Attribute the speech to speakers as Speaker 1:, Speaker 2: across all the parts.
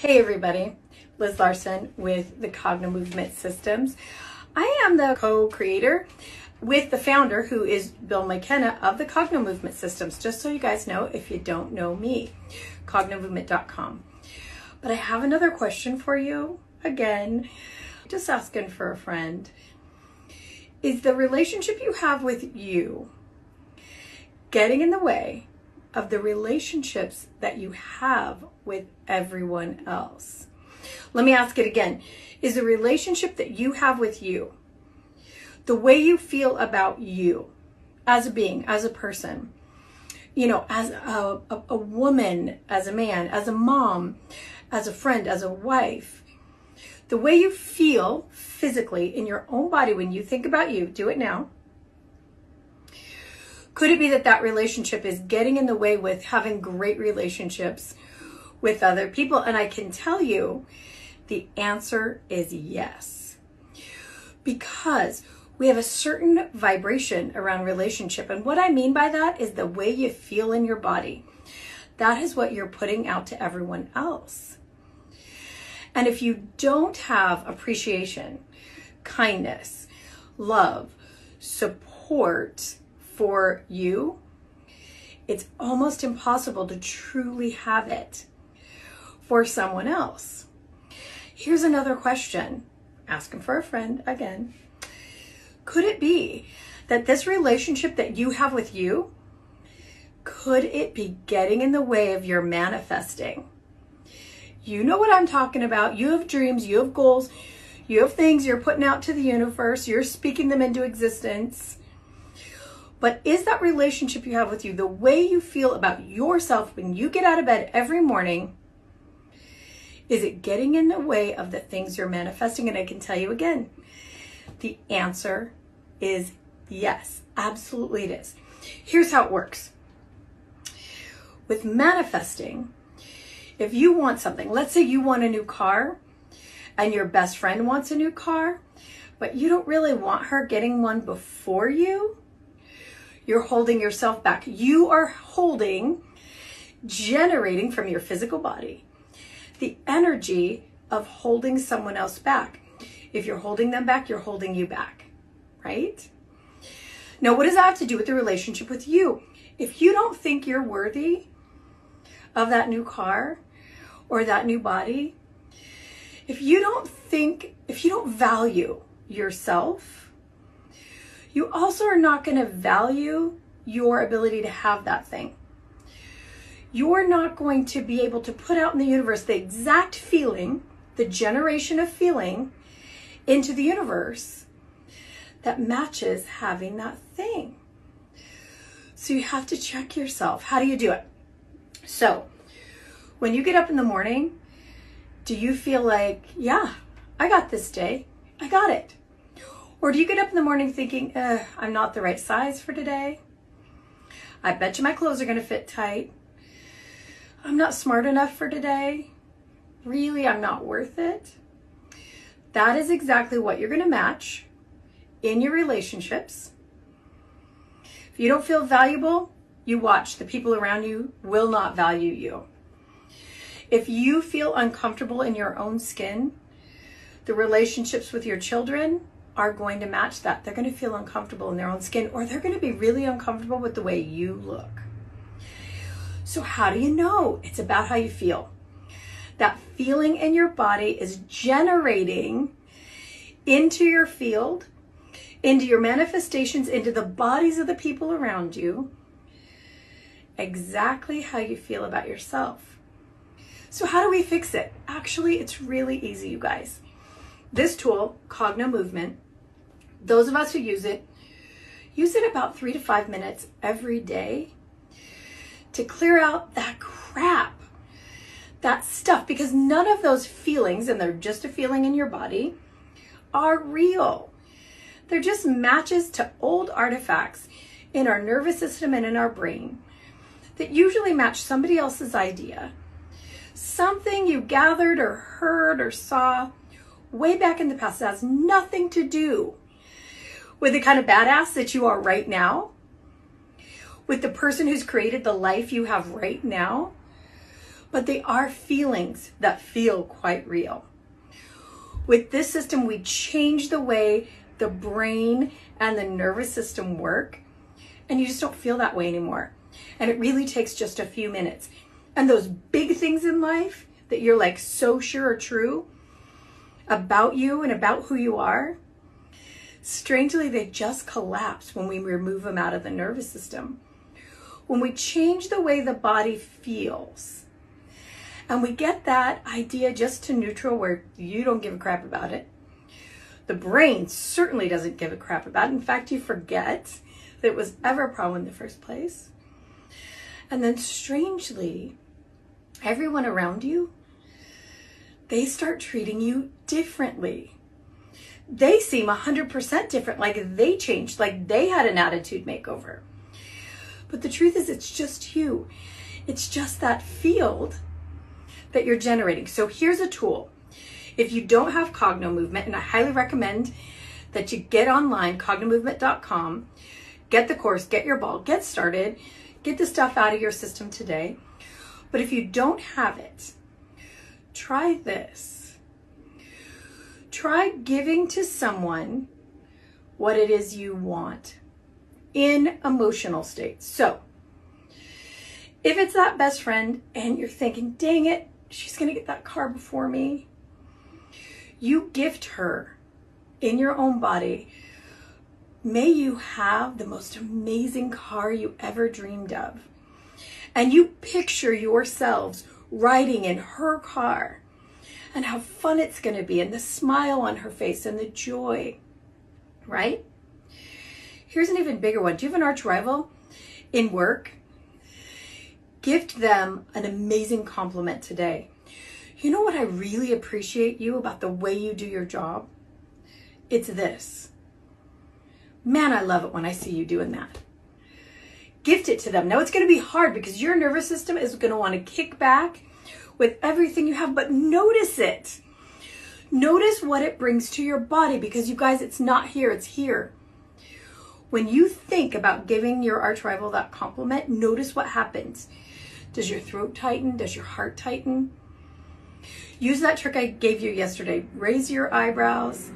Speaker 1: Hey everybody, Liz Larson with the Cognomovement Systems. I am the co-creator with the founder, who is Bill McKenna of the Cognomovement Systems, just so you guys know if you don't know me, cognomovement.com. But I have another question for you, again, just asking for a friend. Is the relationship you have with you getting in the way of the relationships that you have with everyone else? Let me ask it again. Is the relationship that you have with you, the way you feel about you as a being, as a person, as a woman, as a man, as a mom, as a friend, as a wife, the way you feel physically in your own body when you think about you, do it now. Could it be that that relationship is getting in the way with having great relationships with other people? And I can tell you the answer is yes. Because we have a certain vibration around relationship. And what I mean by that is the way you feel in your body. That is what you're putting out to everyone else. And if you don't have appreciation, kindness, love, support for you, it's almost impossible to truly have it for someone else. Here's another question, asking for a friend again. Could it be that this relationship that you have with you, could it be getting in the way of your manifesting? You know what I'm talking about. You have dreams, you have goals, you have things you're putting out to the universe, you're speaking them into existence. But is that relationship you have with you, the way you feel about yourself when you get out of bed every morning, is it getting in the way of the things you're manifesting? And I can tell you again, the answer is yes, absolutely it is. Here's how it works. With manifesting, if you want something, let's say you want a new car and your best friend wants a new car, but you don't really want her getting one before you, you're holding yourself back. You are generating from your physical body, the energy of holding someone else back. If you're holding them back, you're holding you back, right? Now, what does that have to do with the relationship with you? If you don't think you're worthy of that new car or that new body, if you don't value yourself, you also are not going to value your ability to have that thing. You're not going to be able to put out in the universe the exact feeling, the generation of feeling into the universe that matches having that thing. So you have to check yourself. How do you do it? So when you get up in the morning, do you feel like, yeah, I got this day. I got it. Or do you get up in the morning thinking, I'm not the right size for today. I bet you my clothes are going to fit tight. I'm not smart enough for today. Really, I'm not worth it. That is exactly what you're going to match in your relationships. If you don't feel valuable, you watch. The people around you will not value you. If you feel uncomfortable in your own skin, the relationships with your children are going to match that. They're going to feel uncomfortable in their own skin, or they're going to be really uncomfortable with the way you look. So how do you know? It's about how you feel. That feeling in your body is generating into your field, into your manifestations, into the bodies of the people around you, exactly how you feel about yourself. So how do we fix it? Actually, it's really easy, you guys. This tool, Cognomovement, those of us who use it about 3 to 5 minutes every day to clear out that crap, that stuff, because none of those feelings, and they're just a feeling in your body, are real. They're just matches to old artifacts in our nervous system and in our brain that usually match somebody else's idea, something you gathered or heard or saw way back in the past that has nothing to do with the kind of badass that you are right now, with the person who's created the life you have right now, but they are feelings that feel quite real. With this system, we change the way the brain and the nervous system work, and you just don't feel that way anymore. And it really takes just a few minutes. And those big things in life that you're like so sure are true about you and about who you are, strangely, they just collapse when we remove them out of the nervous system. When we change the way the body feels, and we get that idea just to neutral where you don't give a crap about it. The brain certainly doesn't give a crap about it. In fact, you forget that it was ever a problem in the first place. And then strangely, everyone around you, they start treating you differently. They seem 100% different, like they changed, like they had an attitude makeover. But the truth is, it's just you. It's just that field that you're generating. So here's a tool. If you don't have Cognomovement, and I highly recommend that you get online, cognomovement.com, get the course, get your ball, get started, get the stuff out of your system today. But if you don't have it, try this. Try giving to someone what it is you want in emotional states. So if it's that best friend and you're thinking, dang it, she's going to get that car before me, you gift her in your own body. May you have the most amazing car you ever dreamed of. And you picture yourselves riding in her car and how fun it's going to be, and the smile on her face and the joy, right? Here's an even bigger one. Do you have an arch rival in work? Gift them an amazing compliment today. You know what I really appreciate you about the way you do your job? It's this. Man, I love it when I see you doing that. Gift it to them. Now it's going to be hard because your nervous system is going to want to kick back with everything you have, but notice it. Notice what it brings to your body, because you guys, it's not here, it's here. When you think about giving your arch rival that compliment, notice what happens. Does your throat tighten? Does your heart tighten? Use that trick I gave you yesterday. Raise your eyebrows.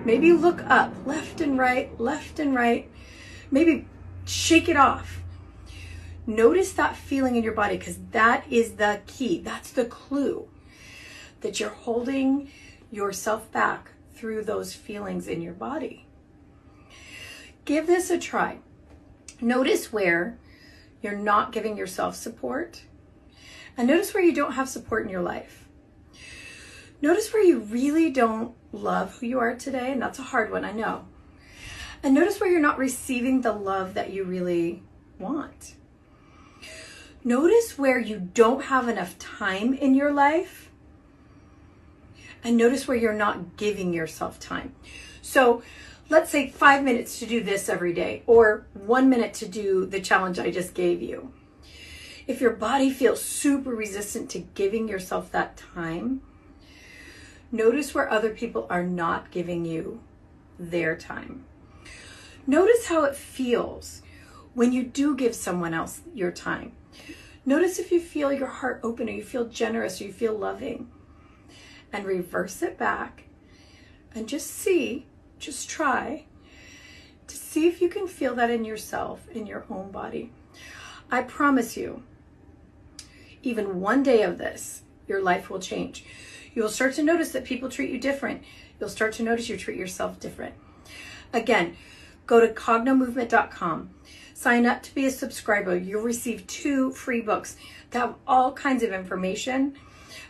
Speaker 1: Maybe look up, left and right, left and right. Maybe shake it off. Notice that feeling in your body, because that is the key. That's the clue that you're holding yourself back through those feelings in your body. Give this a try. Notice where you're not giving yourself support, and notice where you don't have support in your life. Notice where you really don't love who you are today, and that's a hard one, I know. And notice where you're not receiving the love that you really want. Notice where you don't have enough time in your life, and notice where you're not giving yourself time. So let's say 5 minutes to do this every day, or 1 minute to do the challenge I just gave you. If your body feels super resistant to giving yourself that time, notice where other people are not giving you their time. Notice how it feels when you do give someone else your time. Notice if you feel your heart open, or you feel generous, or you feel loving. And reverse it back and just try to see if you can feel that in yourself, in your own body. I promise you, even one day of this, your life will change. You will start to notice that people treat you different. You'll start to notice you treat yourself different. Again, go to cognomovement.com. Sign up to be a subscriber. You'll receive 2 free books that have all kinds of information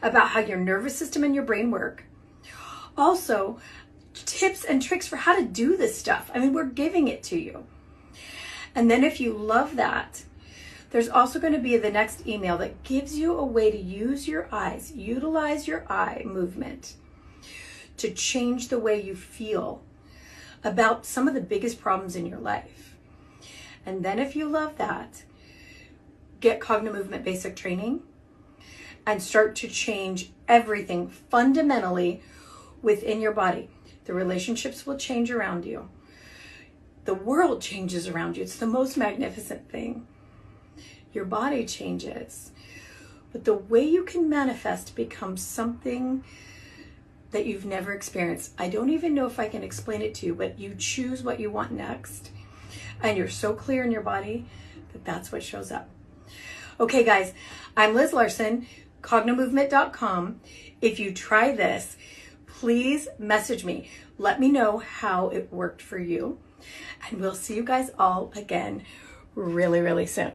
Speaker 1: about how your nervous system and your brain work. Also, tips and tricks for how to do this stuff. I mean, we're giving it to you. And then if you love that, there's also going to be the next email that gives you a way to use your eyes, utilize your eye movement to change the way you feel about some of the biggest problems in your life. And then if you love that, get Cognomovement basic training and start to change everything fundamentally within your body. The relationships will change around you. The world changes around you. It's the most magnificent thing. Your body changes. But the way you can manifest becomes something that you've never experienced. I don't even know if I can explain it to you, but you choose what you want next. And you're so clear in your body that that's what shows up. Okay, guys, I'm Liz Larson, Cognomovement.com. If you try this, please message me. Let me know how it worked for you. And we'll see you guys all again really, really soon.